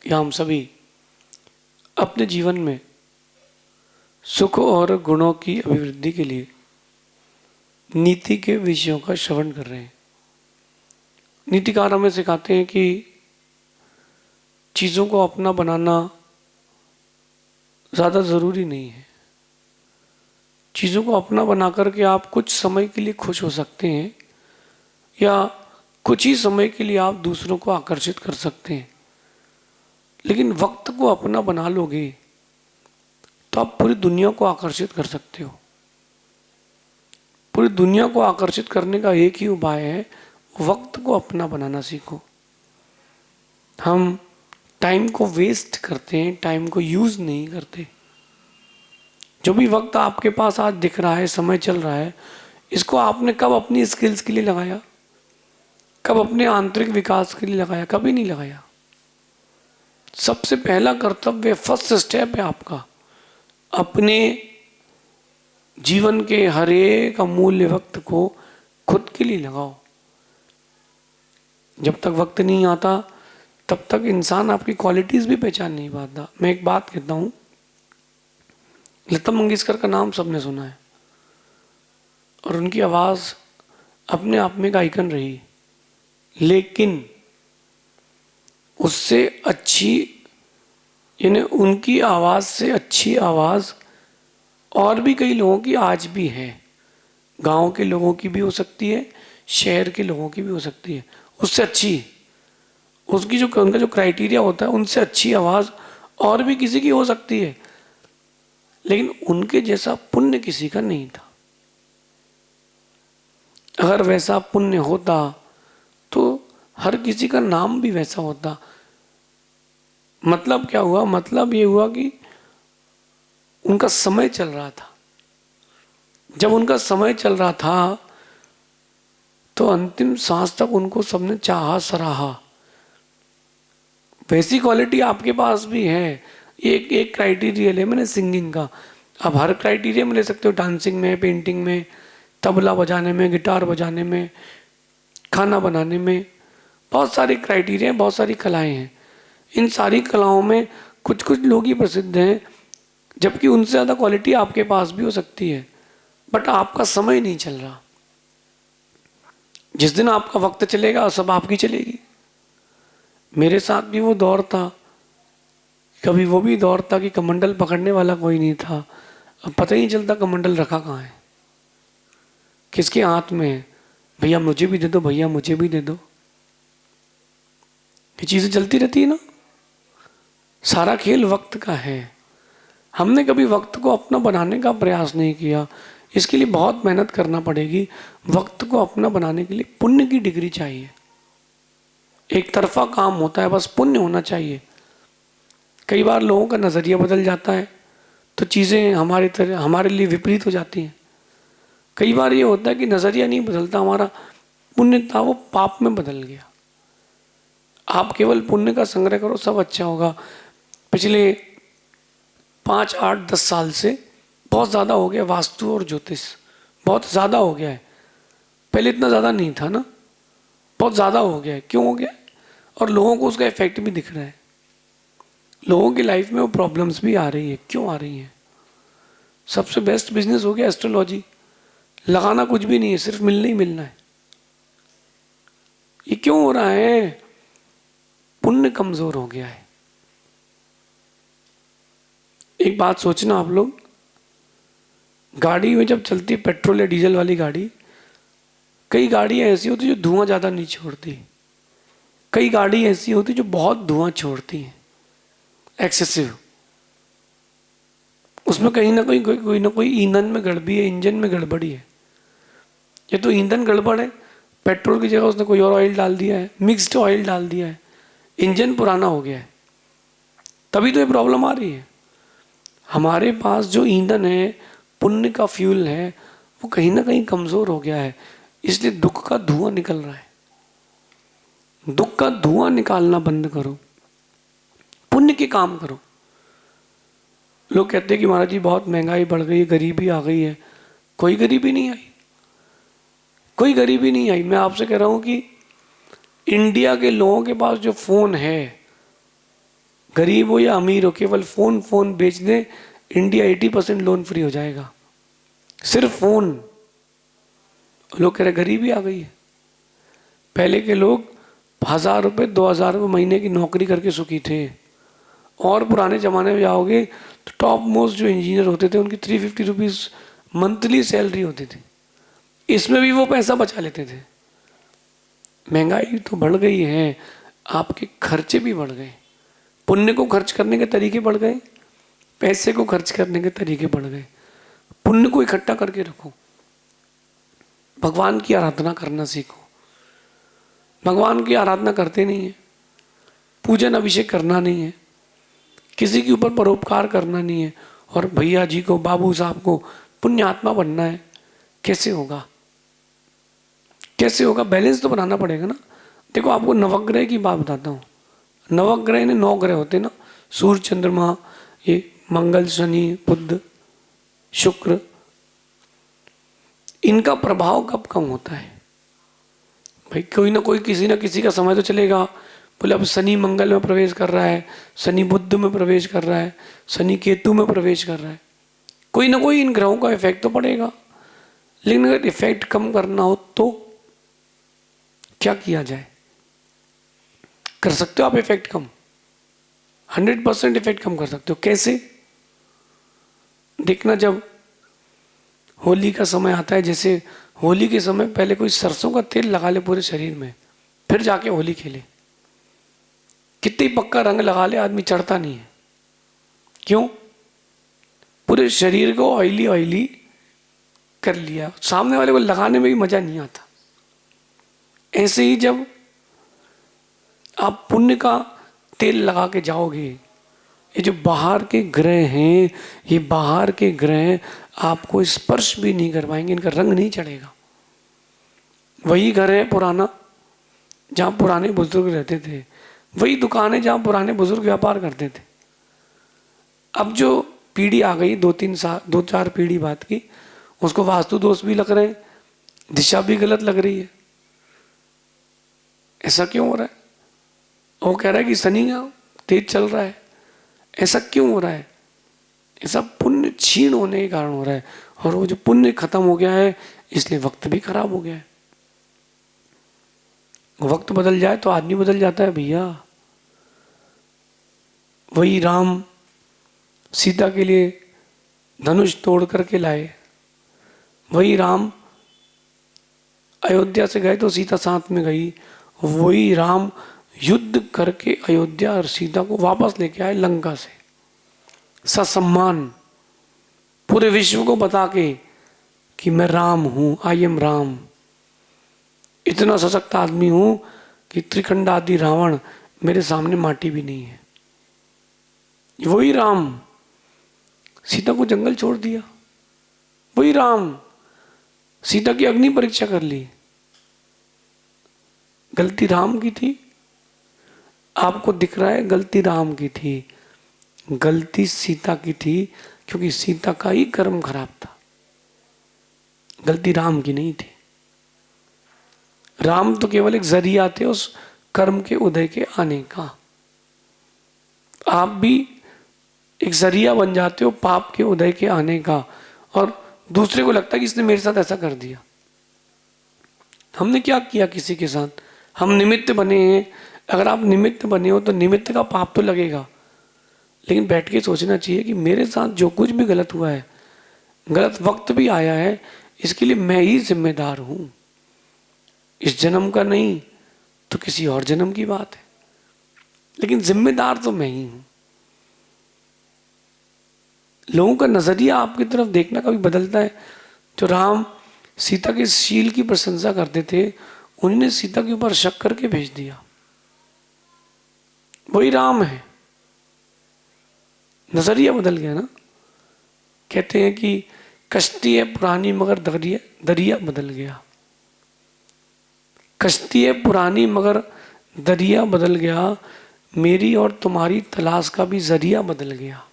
या हम सभी अपने जीवन में सुख और गुणों की अभिवृद्धि के लिए नीति के विषयों का श्रवण कर रहे हैं। नीतिकार हमें सिखाते हैं कि चीज़ों को अपना बनाना ज़्यादा ज़रूरी नहीं है। चीज़ों को अपना बना करके आप कुछ समय के लिए खुश हो सकते हैं या कुछ ही समय के लिए आप दूसरों को आकर्षित कर सकते हैं, लेकिन वक्त को अपना बना लोगे तो आप पूरी दुनिया को आकर्षित कर सकते हो। पूरी दुनिया को आकर्षित करने का एक ही उपाय है, वक्त को अपना बनाना सीखो। हम टाइम को वेस्ट करते हैं, टाइम को यूज़ नहीं करते। जो भी वक्त आपके पास आज दिख रहा है, समय चल रहा है, इसको आपने कब अपनी स्किल्स के लिए लगाया, कब अपने आंतरिक विकास के लिए लगाया? कभी नहीं लगाया। सबसे पहला कर्तव्य, फर्स्ट स्टेप है आपका, अपने जीवन के हर एक अमूल्य वक्त को खुद के लिए लगाओ। जब तक वक्त नहीं आता तब तक इंसान आपकी क्वालिटीज़ भी पहचान नहीं पाता। मैं एक बात कहता हूँ, लता मंगेशकर का नाम सबने सुना है और उनकी आवाज़ अपने आप में एक आइकन रही, लेकिन उससे अच्छी, यानी उनकी आवाज़ से अच्छी आवाज़ और भी कई लोगों की आज भी है। गांव के लोगों की भी हो सकती है, शहर के लोगों की भी हो सकती है। उससे अच्छी, उसकी जो उनका जो क्राइटेरिया होता है, उनसे अच्छी आवाज़ और भी किसी की हो सकती है, लेकिन उनके जैसा पुण्य किसी का नहीं था। अगर वैसा पुण्य होता तो हर किसी का नाम भी वैसा होता। मतलब क्या हुआ? मतलब ये हुआ कि उनका समय चल रहा था। जब उनका समय चल रहा था तो अंतिम सांस तक उनको सबने चाहा, सराहा। वैसी क्वालिटी आपके पास भी है। एक क्राइटेरिया है मैंने सिंगिंग का, आप हर क्राइटेरिया में ले सकते हो, डांसिंग में, पेंटिंग में, तबला बजाने में, गिटार बजाने में, खाना बनाने में। बहुत सारे क्राइटेरिया हैं, बहुत सारी कलाएं हैं। इन सारी कलाओं में कुछ कुछ लोग ही प्रसिद्ध हैं, जबकि उनसे ज़्यादा क्वालिटी आपके पास भी हो सकती है, बट आपका समय नहीं चल रहा। जिस दिन आपका वक्त चलेगा सब आपकी चलेगी। मेरे साथ भी वो दौर था, कभी वो भी दौर था कि कमंडल पकड़ने वाला कोई नहीं था। अब पता ही नहीं चलता कमंडल रखा कहाँ है, किसके हाथ में है। भैया मुझे भी दे दो, भैया मुझे भी दे दो। ये चीज़ें चलती रहती है ना। सारा खेल वक्त का है। हमने कभी वक्त को अपना बनाने का प्रयास नहीं किया। इसके लिए बहुत मेहनत करना पड़ेगी। वक्त को अपना बनाने के लिए पुण्य की डिग्री चाहिए। एक तरफा काम होता है, बस पुण्य होना चाहिए। कई बार लोगों का नज़रिया बदल जाता है तो चीज़ें हमारे लिए विपरीत हो जाती हैं। कई बार ये होता है कि नज़रिया नहीं बदलता, हमारा पुण्य था वो पाप में बदल गया। आप केवल पुण्य का संग्रह करो, सब अच्छा होगा। पिछले 5, 8, 10 साल से बहुत ज़्यादा हो गया वास्तु और ज्योतिष, बहुत ज़्यादा हो गया है। पहले इतना ज़्यादा नहीं था ना, बहुत ज़्यादा हो गया है। क्यों हो गया? और लोगों को उसका इफेक्ट भी दिख रहा है। लोगों की लाइफ में वो प्रॉब्लम्स भी आ रही है। क्यों आ रही हैं? सबसे बेस्ट बिजनेस हो गया एस्ट्रोलॉजी। लगाना कुछ भी नहीं है, सिर्फ मिलना ही मिलना है। ये क्यों हो रहा है? पुण्य कमजोर हो गया है। एक बात सोचना आप लोग, गाड़ी में जब चलती है पेट्रोल या डीजल वाली गाड़ी, कई गाड़ियां ऐसी होती जो धुआं ज़्यादा नहीं छोड़ती, कई गाड़ी ऐसी होती जो बहुत धुआं छोड़ती हैं, एक्सेसिव। उसमें कहीं ना कहीं कोई ना कोई ईंधन में गड़बड़ी है, इंजन में गड़बड़ी है। ये तो ईंधन गड़बड़ है, पेट्रोल की जगह उसने कोई और ऑयल डाल दिया है, मिक्स्ड ऑयल डाल दिया है, इंजन पुराना हो गया है, तभी तो ये प्रॉब्लम आ रही है। हमारे पास जो ईंधन है, पुण्य का फ्यूल है, वो कहीं ना कहीं कमज़ोर हो गया है, इसलिए दुख का धुआं निकल रहा है। दुख का धुआं निकालना बंद करो, पुण्य के काम करो। लोग कहते हैं कि महाराज जी बहुत महंगाई बढ़ गई है, गरीबी आ गई है। कोई गरीबी नहीं आई, कोई गरीबी नहीं आई। मैं आपसे कह रहा हूँ कि इंडिया के लोगों के पास जो फ़ोन है, गरीब हो या अमीर हो, केवल फोन बेच दे, इंडिया 80% लोन फ्री हो जाएगा। सिर्फ फोन। लोग कह रहे गरीबी आ गई है। पहले के लोग 1000 रुपये 2000 रुपये महीने की नौकरी करके सुखी थे। और पुराने ज़माने में जाओगे तो टॉप मोस्ट जो इंजीनियर होते थे उनकी 350 रुपीज़ मंथली सैलरी होती थी। इसमें भी वो पैसा बचा लेते थे। महंगाई तो बढ़ गई है, आपके खर्चे भी बढ़ गए। पुण्य को खर्च करने के तरीके बढ़ गए, पैसे को खर्च करने के तरीके बढ़ गए। पुण्य को इकट्ठा करके रखो, भगवान की आराधना करना सीखो। भगवान की आराधना करते नहीं है, पूजन अभिषेक करना नहीं है, किसी के ऊपर परोपकार करना नहीं है, और भैया जी को, बाबू साहब को पुण्य आत्मा बनना है। कैसे होगा? कैसे होगा? बैलेंस तो बनाना पड़ेगा ना। देखो, आपको नवग्रह की बात बताता हूँ। नवग्रह ने 9 ग्रह होते ना, सूर्य, चंद्रमा, ये मंगल, शनि, बुध, शुक्र। इनका प्रभाव कब कम होता है? भाई कोई ना कोई, किसी ना किसी का समय तो चलेगा। बोले अब शनि मंगल में प्रवेश कर रहा है, शनि बुध में प्रवेश कर रहा है, शनि केतु में प्रवेश कर रहा है, कोई ना कोई इन ग्रहों का इफेक्ट तो पड़ेगा। लेकिन अगर इफेक्ट कम करना हो तो क्या किया जाए? कर सकते हो आप इफेक्ट कम, 100% इफेक्ट कम कर सकते हो। कैसे? देखना, जब होली का समय आता है, जैसे होली के समय पहले कोई सरसों का तेल लगा ले पूरे शरीर में, फिर जाके होली खेले। कितनी पक्का रंग लगा ले, आदमी चढ़ता नहीं है। क्यों? पूरे शरीर को ऑयली ऑयली कर लिया, सामने वाले को लगाने में भी मजा नहीं आता। ऐसे ही जब आप पुण्य का तेल लगा के जाओगे, ये जो बाहर के ग्रह हैं, ये बाहर के ग्रह आपको स्पर्श भी नहीं कर पाएंगे, इनका रंग नहीं चढ़ेगा। वही घर है पुराना जहाँ पुराने बुजुर्ग रहते थे, वही दुकान है जहाँ पुराने बुजुर्ग व्यापार करते थे। अब जो पीढ़ी आ गई, 2-4 पीढ़ी बाद की, उसको वास्तु दोष भी लग रहे हैं, दिशा भी गलत लग रही है। ऐसा क्यों हो रहा है? वो कह रहा है कि शनि तेज चल रहा है। ऐसा क्यों हो रहा है? ऐसा पुण्य क्षीण होने के कारण हो रहा है। और वो जो पुण्य खत्म हो गया है, इसलिए वक्त भी खराब हो गया है। वक्त बदल जाए तो आदमी बदल जाता है भैया। वही राम सीता के लिए धनुष तोड़ करके लाए, वही राम अयोध्या से गए तो सीता साथ में गई, वही राम युद्ध करके अयोध्या और सीता को वापस लेके आए लंका से ससम्मान, पूरे विश्व को बता के कि मैं राम हूं, आई एम राम। इतना सशक्त आदमी हूं कि त्रिखंडादि रावण मेरे सामने माटी भी नहीं है। वही राम सीता को जंगल छोड़ दिया, वही राम सीता की अग्नि परीक्षा कर ली। गलती राम की थी? आपको दिख रहा है गलती राम की थी, गलती सीता की थी, क्योंकि सीता का ही कर्म खराब था, गलती राम की नहीं थी। राम तो केवल एक जरिया थे उस कर्म के उदय के आने का। आप भी एक जरिया बन जाते हो पाप के उदय के आने का, और दूसरे को लगता है कि इसने मेरे साथ ऐसा कर दिया। हमने क्या किया किसी के साथ? हम निमित्त बने हैं। अगर आप निमित्त बने हो तो निमित्त का पाप तो लगेगा, लेकिन बैठ के सोचना चाहिए कि मेरे साथ जो कुछ भी गलत हुआ है, गलत वक्त भी आया है, इसके लिए मैं ही जिम्मेदार हूं। इस जन्म का नहीं तो किसी और जन्म की बात है, लेकिन जिम्मेदार तो मैं ही हूं। लोगों का नजरिया आपकी तरफ देखना कभी बदलता है। जो राम सीता के शील की प्रशंसा करते थे, उन्होंने सीता के ऊपर शक करके भेज दिया। वही राम है, नजरिया बदल गया ना। कहते हैं कि कश्ती है पुरानी मगर दरिया बदल गया। कश्ती है पुरानी मगर दरिया बदल गया, मेरी और तुम्हारी तलाश का भी जरिया बदल गया।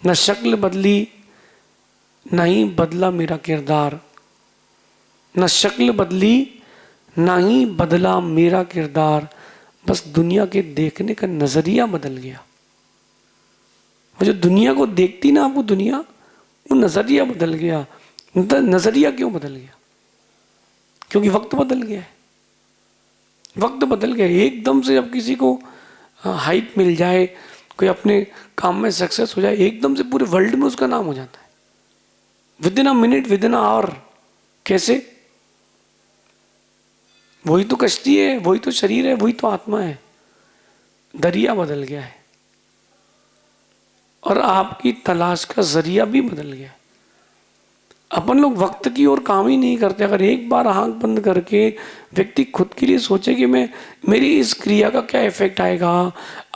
न शक्ल बदली न ही बदला मेरा किरदार, न शक्ल बदली न ही बदला मेरा किरदार, बस दुनिया के देखने का नजरिया बदल गया। वो जो दुनिया को देखती ना आपको दुनिया, वो नजरिया बदल गया। नजरिया क्यों बदल गया? क्योंकि वक्त बदल गया है। वक्त बदल गया एकदम से। अब किसी को हाइप मिल जाए, कोई अपने काम में सक्सेस हो जाए, एकदम से पूरे वर्ल्ड में उसका नाम हो जाता है, within a minute, within a hour. कैसे? वही तो कश्ती है, वही तो शरीर है, वही तो आत्मा है। दरिया बदल गया है और आपकी तलाश का जरिया भी बदल गया है। अपन लोग वक्त की ओर काम ही नहीं करते। अगर एक बार आंख बंद करके व्यक्ति खुद के लिए सोचे कि मैं, मेरी इस क्रिया का क्या इफेक्ट आएगा,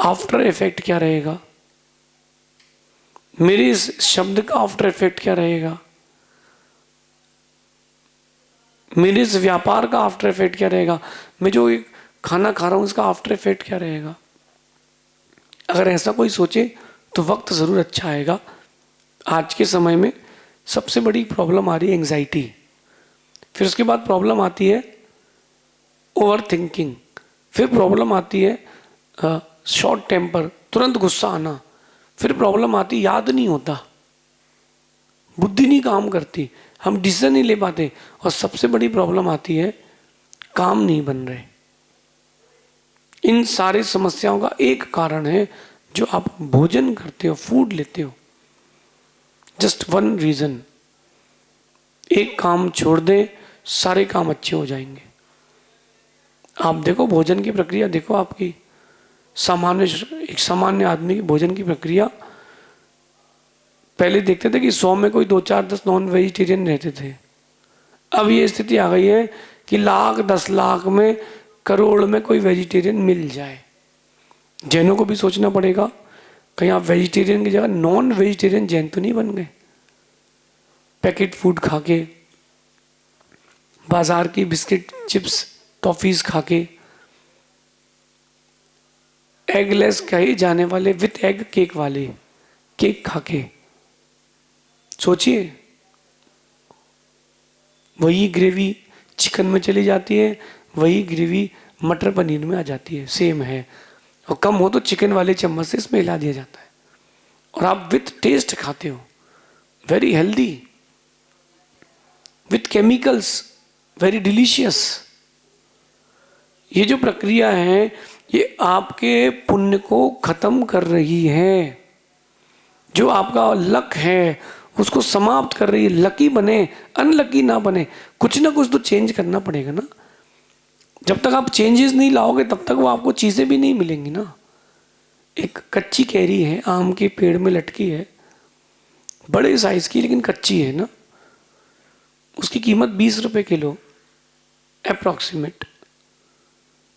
आफ्टर इफेक्ट क्या रहेगा, मेरे इस शब्द का आफ्टर इफेक्ट क्या रहेगा, मेरे इस व्यापार का आफ्टर इफेक्ट क्या रहेगा, मैं जो खाना खा रहा हूं उसका आफ्टर इफेक्ट क्या रहेगा। अगर ऐसा कोई सोचे तो वक्त जरूर अच्छा आएगा। आज के समय में सबसे बड़ी प्रॉब्लम आ रही है एंजाइटी, फिर उसके बाद प्रॉब्लम आती है ओवर थिंकिंग, फिर प्रॉब्लम आती है शॉर्ट टेम्पर, तुरंत गुस्सा आना, फिर प्रॉब्लम आती याद नहीं होता, बुद्धि नहीं काम करती, हम डिसीजन नहीं ले पाते, और सबसे बड़ी प्रॉब्लम आती है काम नहीं बन रहे। इन सारी समस्याओं का एक कारण है जो आप भोजन करते हो, फूड लेते हो। जस्ट वन रीजन, एक काम छोड़ दें सारे काम अच्छे हो जाएंगे। आप देखो भोजन की प्रक्रिया, देखो आपकी एक सामान्य आदमी की भोजन की प्रक्रिया। पहले देखते थे कि 100 में कोई 2 4 10 नॉन वेजिटेरियन रहते थे। अब ये स्थिति आ गई है कि लाख 10 लाख में, करोड़ में कोई वेजिटेरियन मिल जाए। जैनों को भी सोचना पड़ेगा कहीं आप वेजिटेरियन की जगह नॉन वेजिटेरियन जैन तो नहीं बन गए। पैकेट फूड खा के, बाजार की बिस्किट चिप्स टॉफीज खा के, एगलेस कहे जाने वाले विथ एग केक वाले केक खा के, सोचिए वही ग्रेवी चिकन में चली जाती है, वही ग्रेवी मटर पनीर में आ जाती है, सेम है। और कम हो तो चिकन वाले चम्मच से इसमें हिला दिया जाता है और आप विथ टेस्ट खाते हो, very healthy, with chemicals, very delicious. ये जो प्रक्रिया है ये आपके पुण्य को खत्म कर रही है। जो आपका लक है उसको समाप्त कर रही है। लकी बने, अनलकी ना बने, कुछ ना कुछ तो चेंज करना पड़ेगा ना। जब तक आप चेंजेस नहीं लाओगे तब तक वो आपको चीजें भी नहीं मिलेंगी ना। एक कच्ची कैरी है, आम के पेड़ में लटकी है, बड़े साइज की लेकिन कच्ची है ना, उसकी कीमत 20 रुपए किलो अप्रॉक्सीमेट।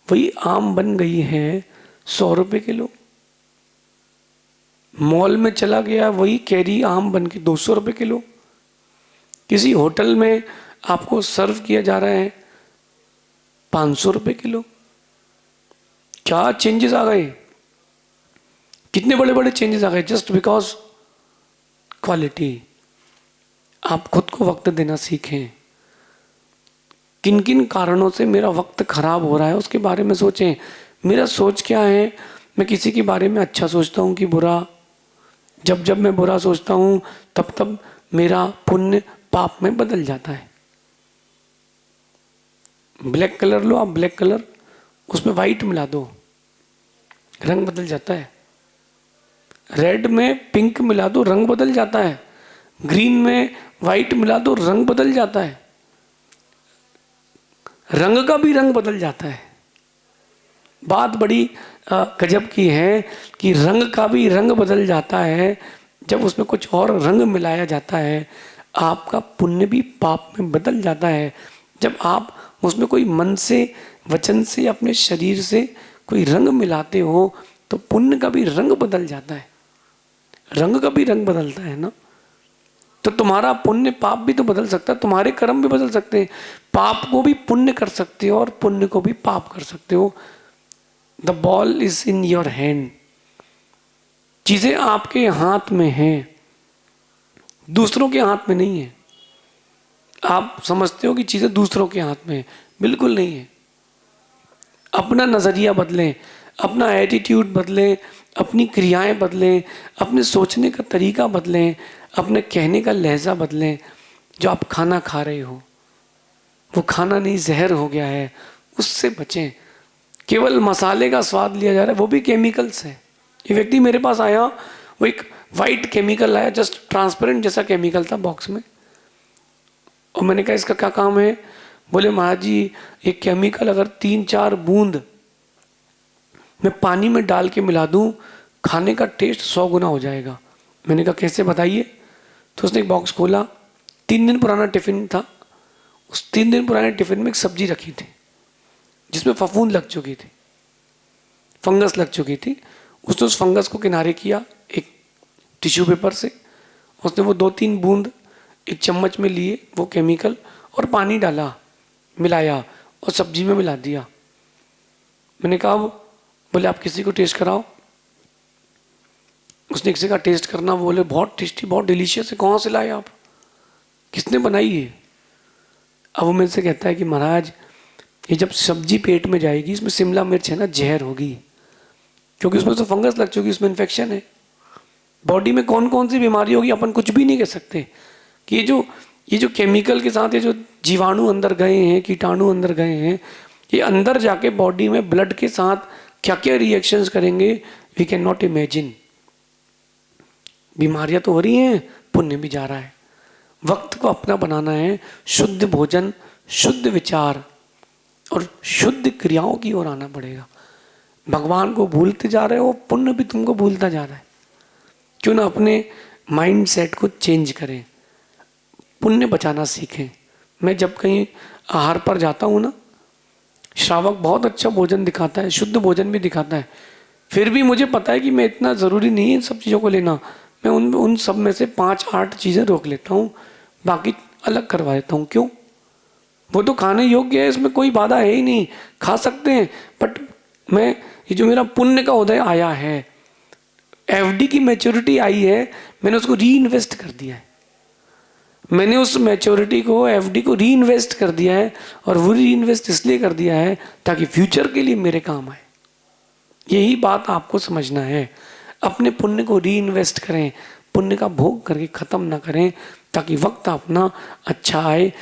वही आम बन गई है 100 रुपए किलो। मॉल में चला गया, वही कैरी आम बन के 200 रुपए किलो। किसी होटल में आपको सर्व किया जा रहा है 500 रुपए किलो। क्या चेंजेस आ गए, कितने बड़े बड़े चेंजेस आ गए, जस्ट बिकॉज क्वालिटी। आप खुद को वक्त देना सीखें। किन किन कारणों से मेरा वक्त खराब हो रहा है उसके बारे में सोचें। मेरा सोच क्या है, मैं किसी के बारे में अच्छा सोचता हूं कि बुरा। जब जब मैं बुरा सोचता हूं तब तब मेरा पुण्य पाप में बदल जाता है। ब्लैक कलर लो आप, ब्लैक कलर, उसमें वाइट मिला दो, रंग बदल जाता है। रेड में पिंक मिला दो, रंग बदल जाता है। ग्रीन में वाइट मिला दो, रंग बदल जाता है। रंग का भी रंग बदल जाता है। बात बड़ी गजब की है कि रंग का भी रंग बदल जाता है जब उसमें कुछ और रंग मिलाया जाता है। आपका पुण्य भी पाप में बदल जाता है जब आप उसमें कोई मन से, वचन से, अपने शरीर से कोई रंग मिलाते हो तो पुण्य का भी रंग बदल जाता है। रंग का भी रंग बदलता है ना। तो तुम्हारा पुण्य पाप भी तो बदल सकता है, तुम्हारे कर्म भी बदल सकते हैं। पाप को भी पुण्य कर सकते हो और पुण्य को भी पाप कर सकते हो। The ball is in your hand. चीजें आपके हाथ में हैं, दूसरों के हाथ में नहीं है। आप समझते हो कि चीजें दूसरों के हाथ में है, बिल्कुल नहीं है। अपना नज़रिया बदलें, अपना एटीट्यूड बदलें, अपनी क्रियाएं बदलें, अपने सोचने का तरीका बदलें, अपने कहने का लहजा बदलें। जो आप खाना खा रहे हो वो खाना नहीं, जहर हो गया है, उससे बचें। केवल मसाले का स्वाद लिया जा रहा है, वो भी केमिकल्स है। ये व्यक्ति मेरे पास आया, वो एक वाइट केमिकल लाया, जस्ट ट्रांसपेरेंट जैसा केमिकल था बॉक्स में, और मैंने कहा इसका क्या काम है? बोले महाराज जी ये केमिकल अगर 3-4 बूंद मैं पानी में डाल के मिला दूं, खाने का टेस्ट 100 गुना हो जाएगा। मैंने कहा कैसे बताइए? तो उसने एक बॉक्स खोला, 3 दिन पुराना टिफिन था। उस 3 दिन पुराने टिफिन में एक सब्जी रखी थी जिसमें फफूंद लग चुकी थी, फंगस लग चुकी थी। उसने उस फंगस को किनारे किया एक टिश्यू पेपर से। उसने वो 2-3 बूंद एक चम्मच में लिए वो केमिकल, और पानी डाला, मिलाया और सब्जी में मिला दिया। मैंने कहा बोले आप किसी को टेस्ट कराओ। उसने किसी का टेस्ट करना, वो बोले बहुत टेस्टी, बहुत डिलीशियस है, कहाँ से लाए आप, किसने बनाई है? अब वो मेरे से कहता है कि महाराज ये जब सब्जी पेट में जाएगी, इसमें शिमला मिर्च है ना, जहर होगी, क्योंकि उसमें तो फंगस लग चुकी, उसमें इन्फेक्शन है। बॉडी में कौन कौन सी बीमारी होगी अपन कुछ भी नहीं कह सकते। कि ये जो केमिकल के साथ ये जो जीवाणु अंदर गए हैं, कीटाणु अंदर गए हैं, ये अंदर जाके बॉडी में ब्लड के साथ क्या क्या रिएक्शंस करेंगे, वी कैन नॉट इमेजिन। बीमारियां तो हो रही हैं, पुण्य भी जा रहा है। वक्त को अपना बनाना है, शुद्ध भोजन, शुद्ध विचार और शुद्ध क्रियाओं की ओर आना पड़ेगा। भगवान को भूलते जा रहे हो, पुण्य भी तुमको भूलता जा रहा है। क्यों ना अपने माइंड सेट को चेंज करें, पुण्य बचाना सीखें। मैं जब कहीं आहार पर जाता हूँ ना, श्रावक बहुत अच्छा भोजन दिखाता है, शुद्ध भोजन भी दिखाता है, फिर भी मुझे पता है कि मैं इतना ज़रूरी नहीं है इन सब चीज़ों को लेना। मैं उन सब में से 5-8 चीज़ें रोक लेता हूँ, बाकी अलग करवा देता हूँ। क्यों? वो तो खाने योग्य है, इसमें कोई बाधा है ही नहीं, खा सकते हैं। बट मैं ये जो मेरा पुण्य का उदय आया है, एफडी की मैच्योरिटी आई है, मैंने उसको री इन्वेस्ट कर दिया है। मैंने उस मैच्योरिटी को, एफडी को री इन्वेस्ट कर दिया है, और वो री इन्वेस्ट इसलिए कर दिया है ताकि फ्यूचर के लिए मेरे काम आए। यही बात आपको समझना है। अपने पुण्य को री इन्वेस्ट करें, पुण्य का भोग करके ख़त्म ना करें, ताकि वक्त अपना अच्छा आए।